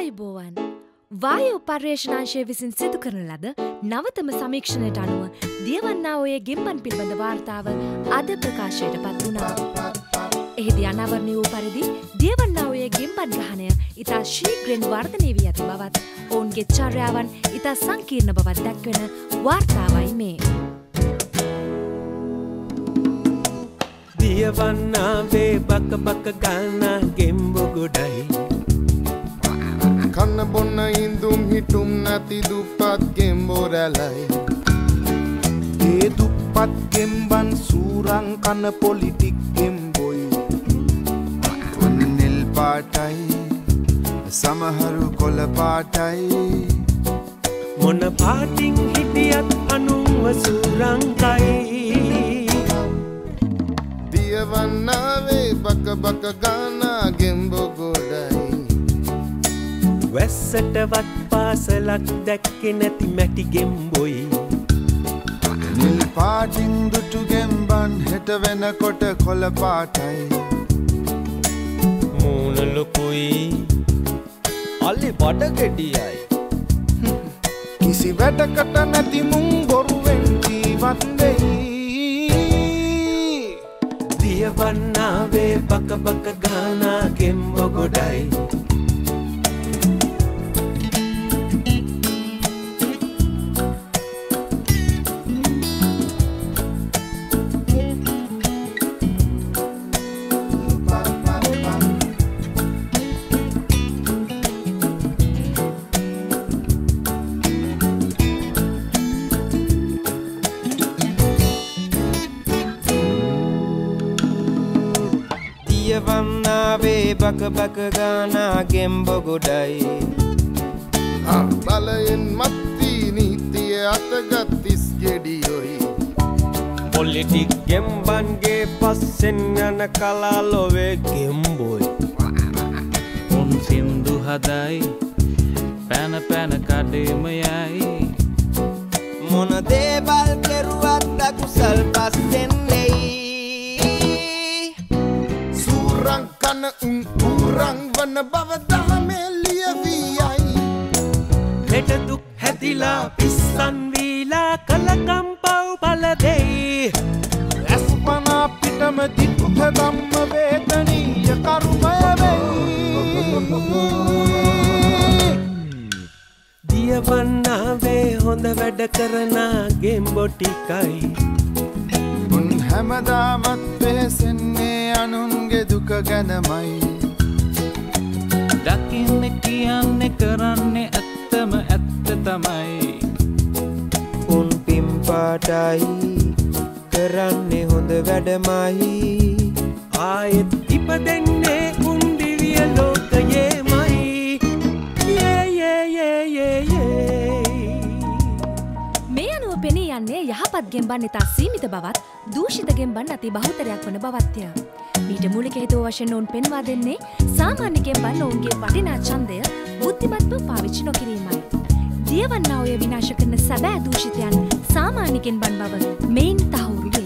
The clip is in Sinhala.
ආයුබෝවන් වායු පර්යේෂණාංශය විසින් සිදු කරන ලද නවතම සමීක්ෂණයට අනුව දියවන්නා ඔයේ ගෙම්බන් පිළිබඳ වාර්තාව අද ප්‍රකාශයට පත් වුණා. එහිදී අනාවරණය වූ පරිදි දියවන්නා ඔයේ ගෙම්බන් ගහණය ඉතා ශීඝ්‍රයෙන් වර්ධනය වී ඇති බවත් ඔවුන්ගේ චර්යාවන් ඉතා සංකීර්ණ බවත් දැක්වෙන වාර්තාවයි මේ. දියවන්නාවේ බක බක ගානා ගෙම්බු ගොඩයි කන්න බොන්න ඉඳුම් හිටුම් නැති දුප්පත් ගෙම්බොරැලයි ඒ දුප්පත් ගෙම්බන් සූරං කන පොලිටික් ගෙම්බොයි නිල් පාටයි සමහරු කොළ පාටයි මොන පාටින් හිටියත් අනුන්ව සූරංකයි දියවන්නාවේ බක බක ගානා ගෙම්බො ගොඩයි වැස්සටවත් පාසලක් දැක්කේ නැති මැටි ගෙම්බොයි නිල් පාටින් දුටු ගෙම්බන් හෙට වෙනකොට කොළ පාටයි මූණ ලොකුයි අලි බඩ ගෙඩියයි කිසි වැඩකට නැති මුං බොරුවෙන් ජීවත් වෙයි දියවන්නාවේ බක බක ගානා ගෙම්බො ගොඩයි දියවන්නාවේ බක බක ගානා ගෙම්බො ගොඩයි බලයෙන් මත්ති නීතිය අතගත් තිස් ගෙඩියොයි පොලිටික් ගෙම්බන්ගේ පස්සෙන් යන කලාලොවේ ගෙම්බොයි උන් සින්දු හදයි පැන පැන කඩේමයයි මොන දේවල් කෙරුවත් අකුසල් පස්සෙන් නෙයි සූරං කන උරං වන බව දහමේ ලියවියයි හෙට දුක් හැදිලා පිස්සන් වීලා කලකම් පව් බල දෙයි ඇස්පනා පිටම දිට්ඨ ධම්ම වේදනීය කරුමය වෙයි දියවන්නාවේ හොඳ වැඩ කරන ගෙම්බො ටිකයි උන් හැමදාමත් වෙහෙසෙන්නේ අනුන්ගේ දුක ගැනමයි දකින්න කියන්නේ කරන්නේ ඇත්තම ඇත්ත තමයි උන් පිම් පාටයි කරන්නේ හොඳ වැඩමයි ආයෙත් ඉපදෙන්නේ උන් දිව්‍ය ලෝකයේමයි මේ අනුව පෙනී යන්නේ යහපත් ගෙම්බන් ඉතා සීමිත බවත් දූෂිත ගෙම්බන් අති බහුතරයක් වන බවත්ය. මීට මූලික හේතුව වශයෙන් ඔවුන් පෙන්වා දෙන්නේ සාමාන්‍ය ගෙම්බන් ඔවුන්ගේ වටිනා ඡන්දය බුද්ධිමත්ව පාවිච්චි නොකිරීමයි. දියවන්නා ඔය විනාශ කරන සැබෑ දූෂිතයන් සාමාන්‍ය ගෙම්බන් බව මෙයින් තහවුරු වේ.